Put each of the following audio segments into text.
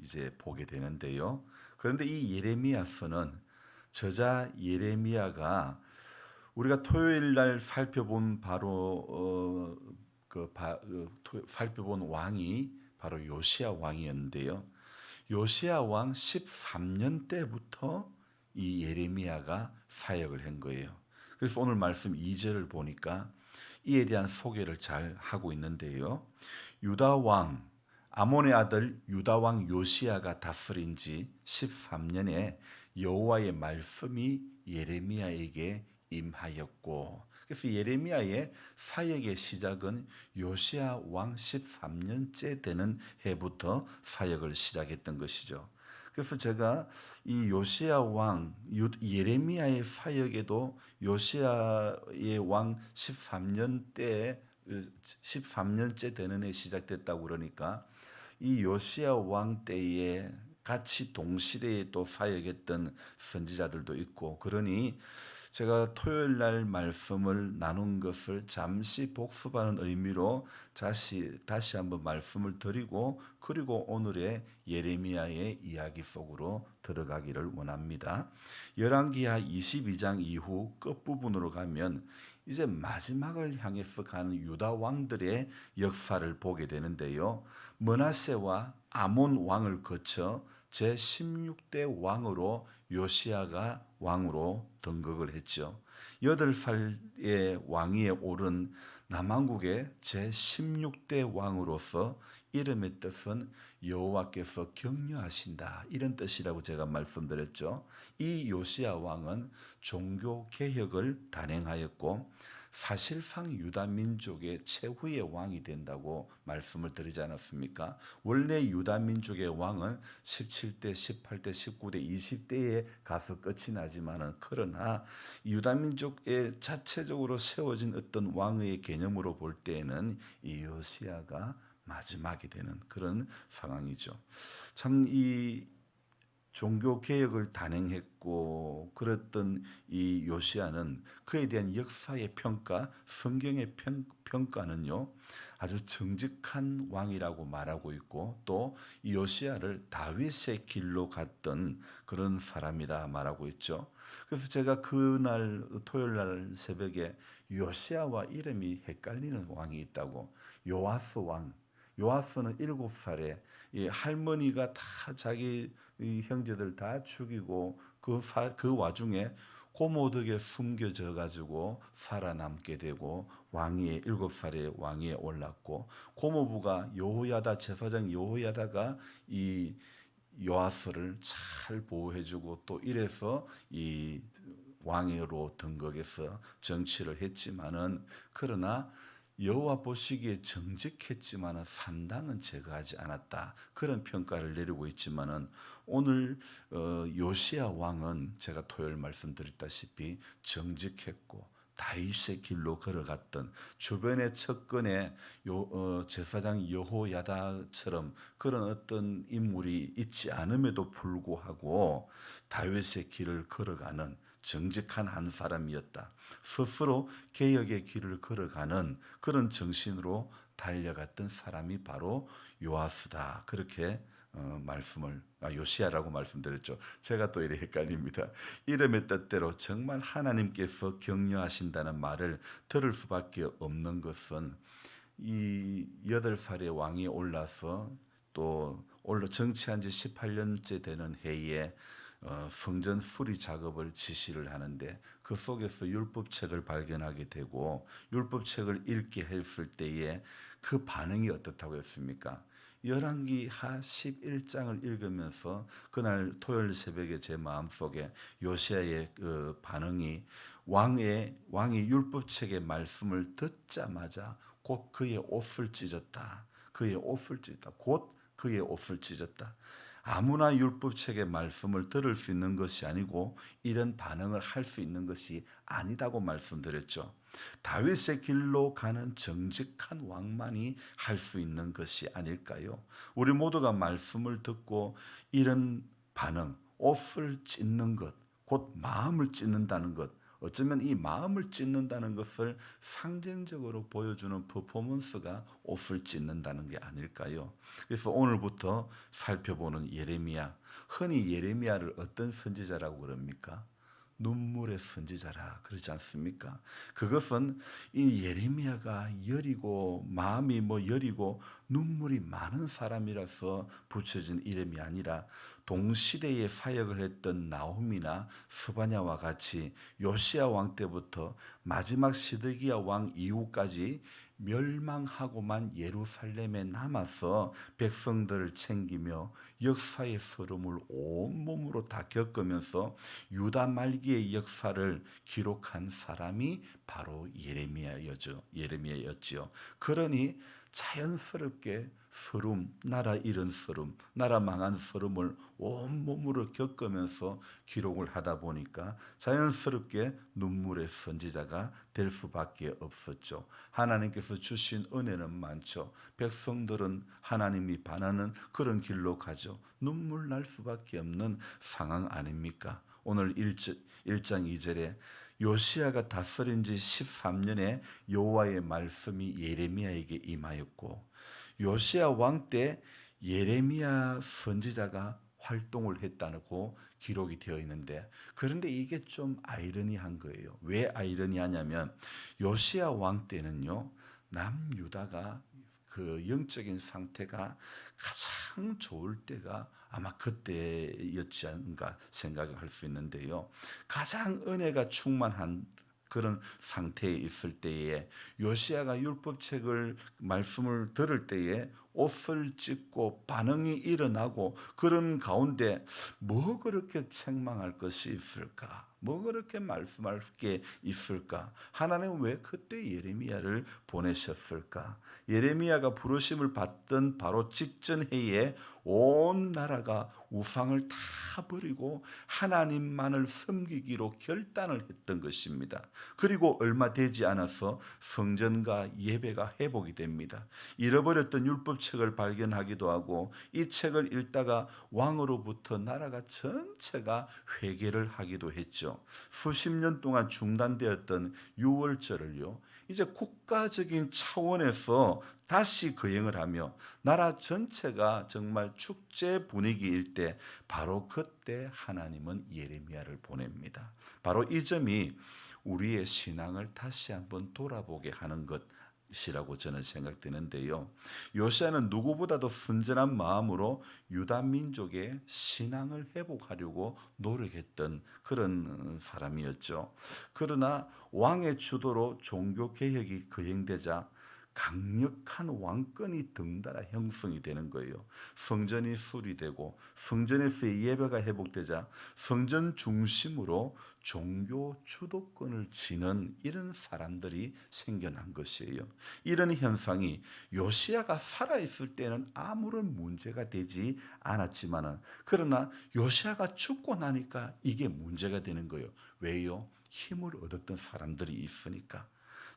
이제 보게 되는데요. 그런데 이 예레미야서는 저자 예레미야가 우리가 토요일 날 살펴본 바로 살펴본 왕이 바로 요시야 왕이었는데요. 요시야 왕 13년 때부터 이 예레미야가 사역을 한 거예요. 그래서 오늘 말씀 2절을 보니까 이에 대한 소개를 잘 하고 있는데요. 유다 왕 아몬의 아들 유다 왕 요시야가 다스린 지 13년에 여호와의 말씀이 예레미야에게 임하였고, 그래서 예레미야의 사역의 시작은 요시야 왕 13년째 되는 해부터 사역을 시작했던 것이죠. 그래서 제가 이 요시야 왕 예레미야의 사역에도 요시야의 왕 13년 때 13년째 되는 해 시작됐다고 그러니까 이 요시야 왕 때에 같이 동시대에 또 사역했던 선지자들도 있고, 그러니 제가 토요일 날 말씀을 나눈 것을 잠시 복습하는 의미로 다시 한번 말씀을 드리고, 그리고 오늘의 예레미야의 이야기 속으로 들어가기를 원합니다. 열왕기하 22장 이후 끝부분으로 가면 이제 마지막을 향해서 가는 유다 왕들의 역사를 보게 되는데요. 므낫세와 아몬 왕을 거쳐 제16대 왕으로 요시야가 왕으로 등극을 했죠. 8살의 왕위에 오른 남왕국의 제16대 왕으로서 이름의 뜻은 여호와께서 격려하신다, 이런 뜻이라고 제가 말씀드렸죠. 이 요시야 왕은 종교 개혁을 단행하였고 사실상 유다 민족의 최후의 왕이 된다고 말씀을 드리지 않았습니까? 원래 유다 민족의 왕은 17대, 18대, 19대, 20대에 가서 끝이 나지만은, 그러나 유다 민족의 자체적으로 세워진 어떤 왕의 개념으로 볼 때에는 이 요시야가 마지막이 되는 그런 상황이죠. 참 이 종교 개혁을 단행했고 그랬던 이 요시야는 그에 대한 역사의 평가, 성경의 평가는요, 아주 정직한 왕이라고 말하고 있고, 또 이 요시야를 다윗의 길로 갔던 그런 사람이다 말하고 있죠. 그래서 제가 그날 토요일 날 새벽에 요시야와 이름이 헷갈리는 왕이 있다고, 요아스 왕, 요아스는 7살에 이 할머니가 다 자기 이 형제들 다 죽이고 그 와중에 고모덕에 숨겨져 가지고 살아남게 되고 왕위에 7살에 왕위에 올랐고, 고모부가 여호야다 제사장 여호야다가 이 요아스를 잘 보호해주고 또 이래서 이 왕위로 등극해서 정치를 했지만은, 그러나 여호와 보시기에 정직했지만은 산당은 제거하지 않았다, 그런 평가를 내리고 있지만은, 오늘 요시야 왕은 제가 토요일 말씀드렸다시피 정직했고 다윗의 길로 걸어갔던, 주변의 측근에 제사장 여호야다처럼 그런 어떤 인물이 있지 않음에도 불구하고 다윗의 길을 걸어가는 정직한 한 사람이었다. 스스로 개혁의 길을 걸어가는 그런 정신으로 달려갔던 사람이 바로 요아스다, 그렇게 요시야라고 말씀드렸죠. 제가 또 이래 헷갈립니다. 이름의 뜻대로 정말 하나님께서 격려하신다는 말을 들을 수밖에 없는 것은, 이 8살의 왕이 올라서 또 정치한 지 18년째 되는 해에 성전 수리 작업을 지시를 하는데, 그 속에서 율법책을 발견하게 되고 율법책을 읽게 했을 때에 그 반응이 어떻다고 했습니까? 열왕기하 11장을 읽으면서 그날 토요일 새벽에 제 마음속에 요시야의 그 반응이, 왕이 율법책의 말씀을 듣자마자 곧 그의 옷을 찢었다. 그의 옷을 찢었다. 곧 그의 옷을 찢었다. 아무나 율법책의 말씀을 들을 수 있는 것이 아니고 이런 반응을 할 수 있는 것이 아니다고 말씀드렸죠. 다윗의 길로 가는 정직한 왕만이 할 수 있는 것이 아닐까요? 우리 모두가 말씀을 듣고 이런 반응, 옷을 찢는 것, 곧 마음을 찢는다는 것, 어쩌면 이 마음을 찢는다는 것을 상징적으로 보여주는 퍼포먼스가 옷을 찢는다는 게 아닐까요? 그래서 오늘부터 살펴보는 예레미야, 흔히 예레미야를 어떤 선지자라고 그럽니까? 눈물의 선지자라 그러지 않습니까? 그것은 이 예레미야가 여리고 마음이 여리고 눈물이 많은 사람이라서 붙여진 이름이 아니라 동시대에 사역을 했던 나홈이나 스바냐와 같이 요시야 왕 때부터 마지막 시드기야 왕 이후까지 멸망하고만 예루살렘에 남아서 백성들을 챙기며 역사의 서름을 온몸으로 다 겪으면서 유다 말기의 역사를 기록한 사람이 바로 예레미야였지요. 그러니 자연스럽게 서름, 나라 잃은 서름, 나라 망한 서름을 온몸으로 겪으면서 기록을 하다 보니까 자연스럽게 눈물의 선지자가 될 수밖에 없었죠. 하나님께서 주신 은혜는 많죠. 백성들은 하나님이 반하는 그런 길로 가죠. 눈물 날 수밖에 없는 상황 아닙니까? 오늘 1장 2절에 요시야가 다스린 지 13년에 여호와의 말씀이 예레미야에게 임하였고 요시야 왕 때 예레미야 선지자가 활동을 했다고 기록이 되어 있는데 그런데 이게 좀 아이러니한 거예요. 왜 아이러니하냐면 요시야 왕 때는요. 남유다가 그 영적인 상태가 가장 좋을 때가 아마 그때였지 않은가 생각을 할 수 있는데요. 가장 은혜가 충만한 그런 상태에 있을 때에 요시야가 율법책을 말씀을 들을 때에 옷을 찢고 반응이 일어나고 그런 가운데 뭐 그렇게 책망할 것이 있을까? 뭐 그렇게 말씀할 게 있을까? 하나님은 왜 그때 예레미야를 보내셨을까? 예레미야가 부르심을 받던 바로 직전 해에 온 나라가 우상을 다 버리고 하나님만을 섬기기로 결단을 했던 것입니다. 그리고 얼마 되지 않아서 성전과 예배가 회복이 됩니다. 잃어버렸던 율법책을 발견하기도 하고 이 책을 읽다가 왕으로부터 나라가 전체가 회개를 하기도 했죠. 수십 년 동안 중단되었던 유월절을요. 이제 국가적인 차원에서 다시 거행을 하며 나라 전체가 정말 축제 분위기일 때 바로 그때 하나님은 예레미야를 보냅니다. 바로 이 점이 우리의 신앙을 다시 한번 돌아보게 하는 것이라고 저는 생각되는데요. 요시야는 누구보다도 순전한 마음으로 유다 민족의 신앙을 회복하려고 노력했던 그런 사람이었죠. 그러나 왕의 주도로 종교 개혁이 거행되자 강력한 왕권이 덩달아 형성이 되는 거예요. 성전이 수리되고 성전에서의 예배가 회복되자 성전 중심으로 종교 주도권을 쥐는 이런 사람들이 생겨난 것이에요. 이런 현상이 요시야가 살아있을 때는 아무런 문제가 되지 않았지만 그러나 요시야가 죽고 나니까 이게 문제가 되는 거예요. 왜요? 힘을 얻었던 사람들이 있으니까.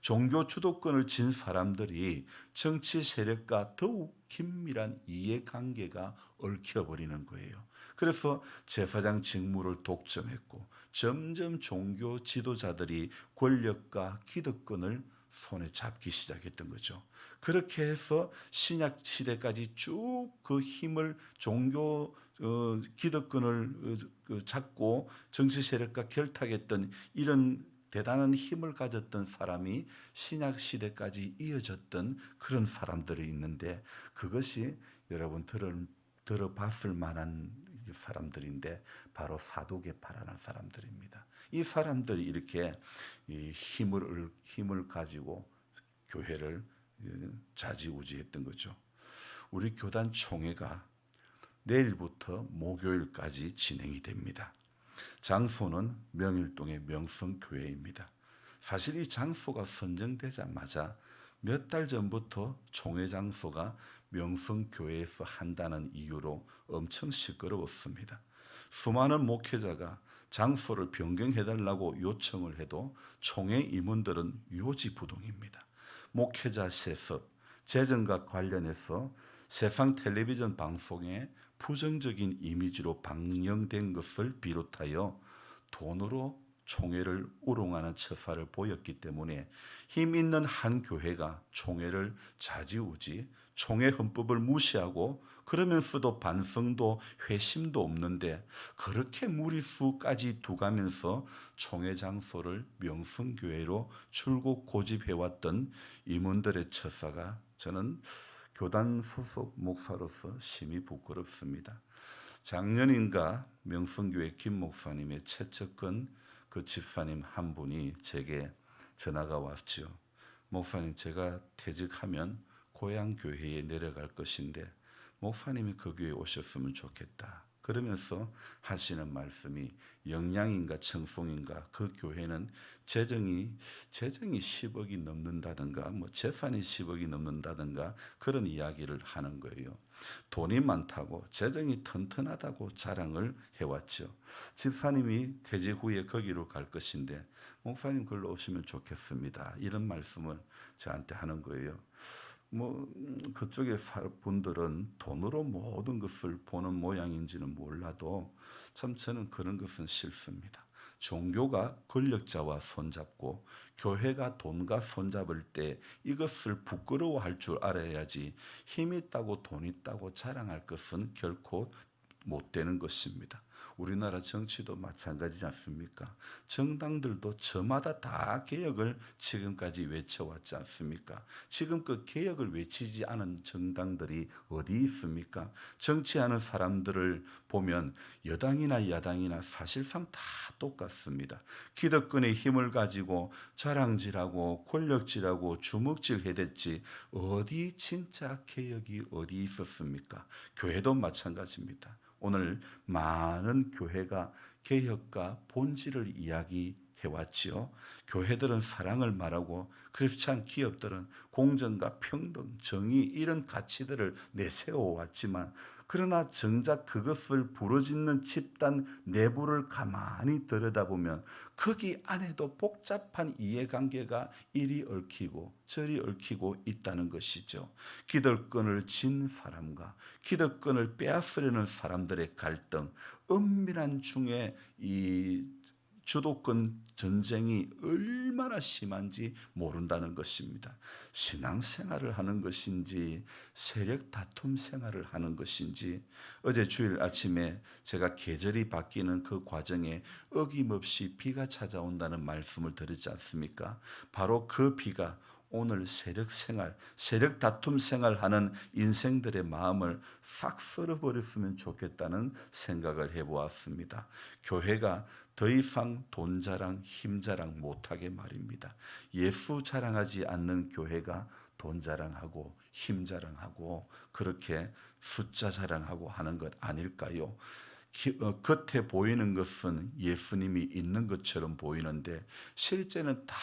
종교 주도권을 쥔 사람들이 정치 세력과 더욱 긴밀한 이해관계가 얽혀버리는 거예요. 그래서 제사장 직무를 독점했고 점점 종교 지도자들이 권력과 기득권을 손에 잡기 시작했던 거죠. 그렇게 해서 신약 시대까지 쭉 그 힘을 종교 기득권을 잡고 정치 세력과 결탁했던 이런 대단한 힘을 가졌던 사람이 신약 시대까지 이어졌던 그런 사람들이 있는데 그것이 여러분 들어봤을 만한 사람들인데 바로 사도계파라는 사람들입니다. 이 사람들이 이렇게 힘을 가지고 교회를 좌지우지했던 거죠. 우리 교단 총회가 내일부터 목요일까지 진행이 됩니다. 장소는 명일동의 명성교회입니다. 사실 이 장소가 선정되자마자 몇 달 전부터 총회 장소가 명성교회에서 한다는 이유로 엄청 시끄러웠습니다. 수많은 목회자가 장소를 변경해달라고 요청을 해도 총회 임원들은 요지부동입니다. 목회자 세습, 재정과 관련해서 세상 텔레비전 방송에 부정적인 이미지로 방영된 것을 비롯하여 돈으로 총회를 우롱하는 처사를 보였기 때문에 힘 있는 한 교회가 총회를 좌지우지 총회 헌법을 무시하고 그러면서도 반성도 회심도 없는데 그렇게 무리수까지 두가면서 총회 장소를 명성교회로 출국 고집해왔던 임원들의 처사가 저는 교단 소속 목사로서 심히 부끄럽습니다. 작년인가 명성교회 김 목사님의 최측근 그 집사님 한 분이 제게 전화가 왔죠. 목사님, 제가 퇴직하면 고향 교회에 내려갈 것인데 목사님이 그 교회에 오셨으면 좋겠다. 그러면서 하시는 말씀이 영양인가 청송인가 그 교회는 재정이 10억이 넘는다든가 뭐 재산이 10억이 넘는다든가 그런 이야기를 하는 거예요. 돈이 많다고 재정이 튼튼하다고 자랑을 해왔죠. 집사님이 퇴직 후에 거기로 갈 것인데 목사님 글로 오시면 좋겠습니다. 이런 말씀을 저한테 하는 거예요. 그쪽의 분들은 돈으로 모든 것을 보는 모양인지는 몰라도 참 저는 그런 것은 싫습니다. 종교가 권력자와 손잡고 교회가 돈과 손잡을 때 이것을 부끄러워할 줄 알아야지 힘 있다고 돈 있다고 자랑할 것은 결코 못 되는 것입니다. 우리나라 정치도 마찬가지지 않습니까? 정당들도 저마다 다 개혁을 지금까지 외쳐왔지 않습니까? 지금 그 개혁을 외치지 않은 정당들이 어디 있습니까? 정치하는 사람들을 보면 여당이나 야당이나 사실상 다 똑같습니다. 기득권의 힘을 가지고 자랑질하고 권력질하고 주먹질 해댔지 어디 진짜 개혁이 어디 있었습니까? 교회도 마찬가지입니다. 오늘 많은 교회가 개혁과 본질을 이야기해왔지요. 교회들은 사랑을 말하고 크리스찬 기업들은 공정과 평등, 정의 이런 가치들을 내세워왔지만 그러나 정작 그것을 부르짖는 집단 내부를 가만히 들여다보면 거기 안에도 복잡한 이해관계가 이리 얽히고 저리 얽히고 있다는 것이죠. 기득권을 진 사람과 기득권을 빼앗으려는 사람들의 갈등, 은밀한 중에 이 주도권 전쟁이 얼마나 심한지 모른다는 것입니다. 신앙생활을 하는 것인지 세력 다툼 생활을 하는 것인지 어제 주일 아침에 제가 계절이 바뀌는 그 과정에 어김없이 비가 찾아온다는 말씀을 드렸지 않습니까? 바로 그 비가 오늘 세력 생활, 세력 다툼 생활하는 인생들의 마음을 싹 썰어버렸으면 좋겠다는 생각을 해보았습니다. 교회가 더 이상 돈 자랑, 힘 자랑 못하게 말입니다. 예수 자랑하지 않는 교회가 돈 자랑하고 힘 자랑하고 그렇게 숫자 자랑하고 하는 것 아닐까요? 겉에 보이는 것은 예수님이 있는 것처럼 보이는데 실제는 다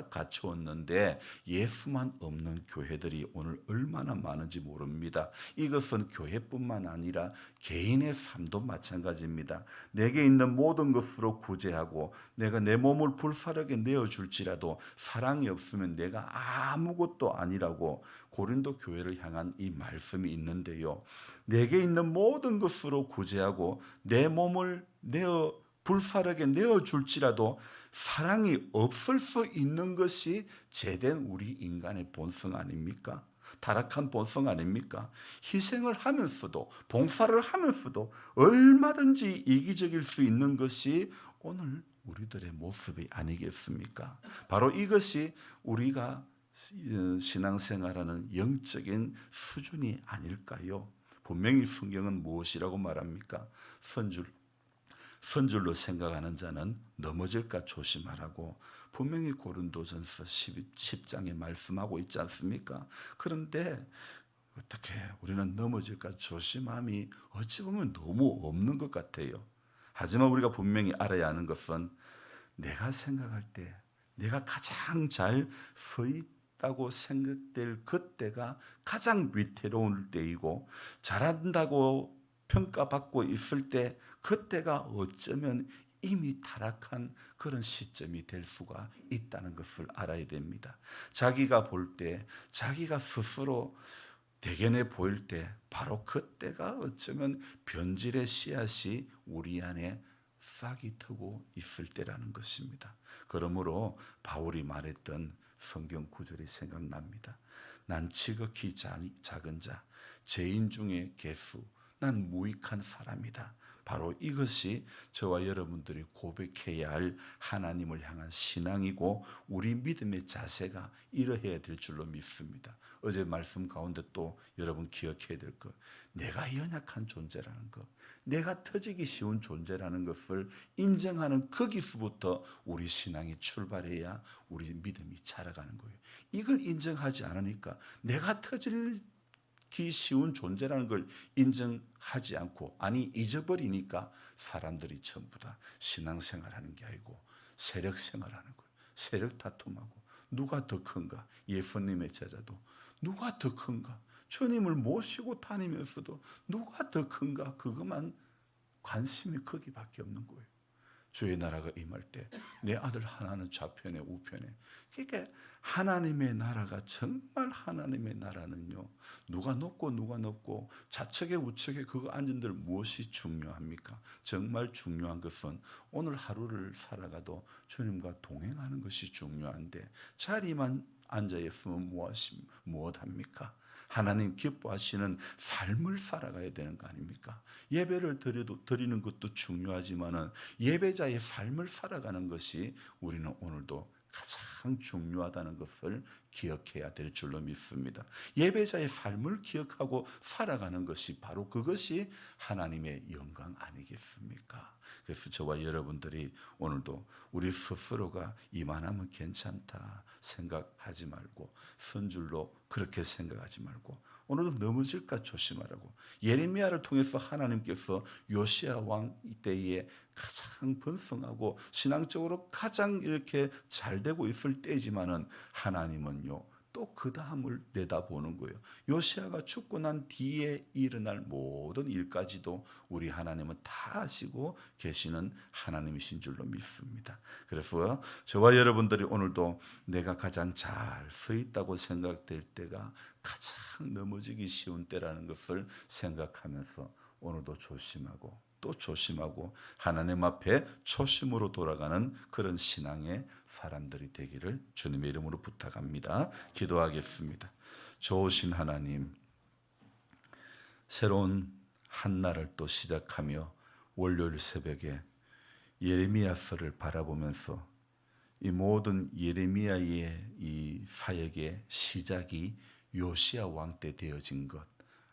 갖추었는데 예수만 없는 교회들이 오늘 얼마나 많은지 모릅니다. 이것은 교회뿐만 아니라 개인의 삶도 마찬가지입니다. 내게 있는 모든 것으로 구제하고 내가 내 몸을 불사르게 내어줄지라도 사랑이 없으면 내가 아무것도 아니라고 고린도 교회를 향한 이 말씀이 있는데요. 내게 있는 모든 것으로 구제하고 내 몸을 불사르게 내어줄지라도 사랑이 없을 수 있는 것이 제된 우리 인간의 본성 아닙니까? 타락한 본성 아닙니까? 희생을 하면서도 봉사를 하면서도 얼마든지 이기적일 수 있는 것이 오늘 우리들의 모습이 아니겠습니까? 바로 이것이 우리가 신앙생활하는 영적인 수준이 아닐까요? 분명히 성경은 무엇이라고 말합니까? 선줄로 생각하는 자는 넘어질까 조심하라고 분명히 고린도전서 10장에 말씀하고 있지 않습니까? 그런데 어떻게 우리는 넘어질까 조심함이 어찌 보면 너무 없는 것 같아요. 하지만 우리가 분명히 알아야 하는 것은 내가 생각할 때 내가 가장 잘 서 있다고 생각될 그때가 가장 위태로울 때이고 잘한다고 평가받고 있을 때 그때가 어쩌면 이미 타락한 그런 시점이 될 수가 있다는 것을 알아야 됩니다. 자기가 볼 때 자기가 스스로 대견해 보일 때 바로 그때가 어쩌면 변질의 씨앗이 우리 안에 싹이 트고 있을 때라는 것입니다. 그러므로 바울이 말했던 성경 구절이 생각납니다. 난 지극히 작은 자, 죄인 중에 괴수, 난 무익한 사람이다. 바로 이것이 저와 여러분들이 고백해야 할 하나님을 향한 신앙이고 우리 믿음의 자세가 이러해야 될 줄로 믿습니다. 어제 말씀 가운데 또 여러분 기억해야 될 것, 내가 연약한 존재라는 것, 내가 터지기 쉬운 존재라는 것을 인정하는 거기서부터 우리 신앙이 출발해야 우리 믿음이 자라가는 거예요. 이걸 인정하지 않으니까 내가 터지기 쉬운 존재라는 걸 인정하지 않고, 아니 잊어버리니까 사람들이 전부 다 신앙생활하는 게 아니고 세력생활하는 거예요. 세력 다툼하고 누가 더 큰가? 예수님의 제자도 누가 더 큰가? 주님을 모시고 다니면서도 누가 더 큰가? 그것만 관심이 거기밖에 없는 거예요. 주의 나라가 임할 때 내 아들 하나는 좌편에 우편에. 그러니까 하나님의 나라가 정말 하나님의 나라는요, 누가 높고 누가 높고 좌측에 우측에 그거 앉은들 무엇이 중요합니까? 정말 중요한 것은 오늘 하루를 살아가도 주님과 동행하는 것이 중요한데 자리만 앉아 있으면 무엇합니까? 하나님 기뻐하시는 삶을 살아가야 되는 거 아닙니까? 예배를 드리는 것도 중요하지만은 예배자의 삶을 살아가는 것이 우리는 오늘도 가장 중요하다는 것을 기억해야 될 줄로 믿습니다. 예배자의 삶을 기억하고 살아가는 것이 바로 그것이 하나님의 영광 아니겠습니까? 그래서 저와 여러분들이 오늘도 우리 스스로가 이만하면 괜찮다 생각하지 말고, 선줄로 그렇게 생각하지 말고 오늘도 넘어질까 조심하라고. 예레미야를 통해서 하나님께서 요시야 왕 때에 가장 번성하고 신앙적으로 가장 이렇게 잘 되고 있을 때지만은 하나님은요 또 그 다음을 내다보는 거예요. 요시야가 죽고 난 뒤에 일어날 모든 일까지도 우리 하나님은 다 아시고 계시는 하나님이신 줄로 믿습니다. 그래서 저와 여러분들이 오늘도 내가 가장 잘 서 있다고 생각될 때가 가장 넘어지기 쉬운 때라는 것을 생각하면서 오늘도 조심하고 또 조심하고 하나님 앞에 초심으로 돌아가는 그런 신앙의 사람들이 되기를 주님의 이름으로 부탁합니다. 기도하겠습니다. 좋으신 하나님, 새로운 한 날을 또 시작하며 월요일 새벽에 예레미야서를 바라보면서 이 모든 예레미야의 이 사역의 시작이 요시야 왕 때 되어진 것,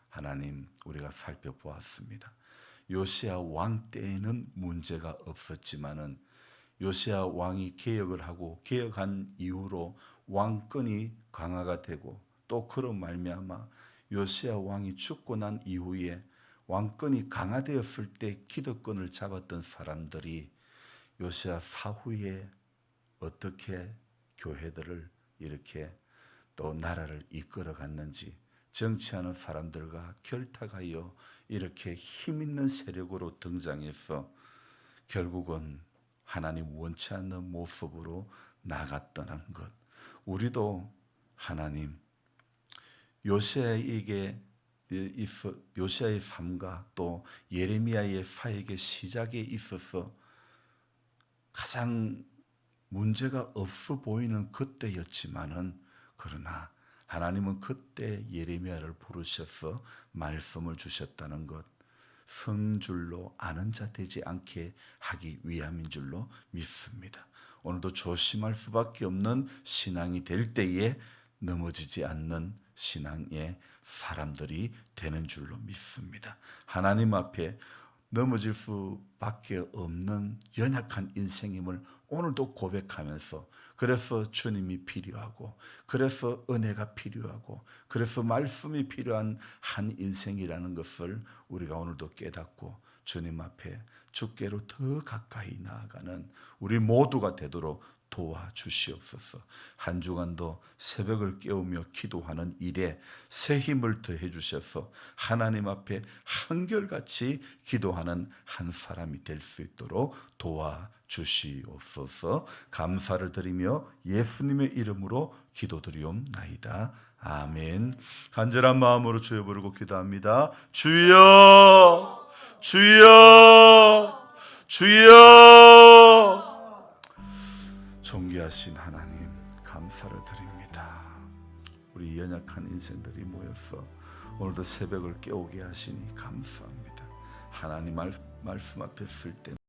하나님 우리가 살펴보았습니다. 요시야 왕 때에는 문제가 없었지만은 요시야 왕이 개혁을 하고 개혁한 이후로 왕권이 강화가 되고 또 그런 말미암아 요시야 왕이 죽고 난 이후에 왕권이 강화되었을 때 기득권을 잡았던 사람들이 요시야 사후에 어떻게 교회들을 이렇게 또 나라를 이끌어 갔는지, 정치하는 사람들과 결탁하여 이렇게 힘 있는 세력으로 등장해서 결국은 하나님 원치 않는 모습으로 나갔다는 것, 우리도 하나님 요시야의 삶과 또 예레미야의 사역의 시작에 있어서 가장 문제가 없어 보이는 그때였지만은, 그러나 하나님은 그때 예레미야를 부르셔서 말씀을 주셨다는 것, 성줄로 아는 자 되지 않게 하기 위함인 줄로 믿습니다. 오늘도 조심할 수밖에 없는 신앙이 될 때에 넘어지지 않는 신앙의 사람들이 되는 줄로 믿습니다. 하나님 앞에 넘어질 수밖에 없는 연약한 인생임을 오늘도 고백하면서, 그래서 주님이 필요하고 그래서 은혜가 필요하고 그래서 말씀이 필요한 한 인생이라는 것을 우리가 오늘도 깨닫고 주님 앞에 주께로 더 가까이 나아가는 우리 모두가 되도록 도와주시옵소서. 한 주간도 새벽을 깨우며 기도하는 일에 새 힘을 더해 주셔서 하나님 앞에 한결같이 기도하는 한 사람이 될 수 있도록 도와주시옵소서. 감사를 드리며 예수님의 이름으로 기도드리옵나이다. 아멘. 간절한 마음으로 주여 부르고 기도합니다. 주여, 주여, 주여! 존귀하신 하나님 감사를 드립니다. 우리 연약한 인생들이 모여서 오늘도 새벽을 깨우게 하시니 감사합니다. 하나님 말씀 앞에 쓸 때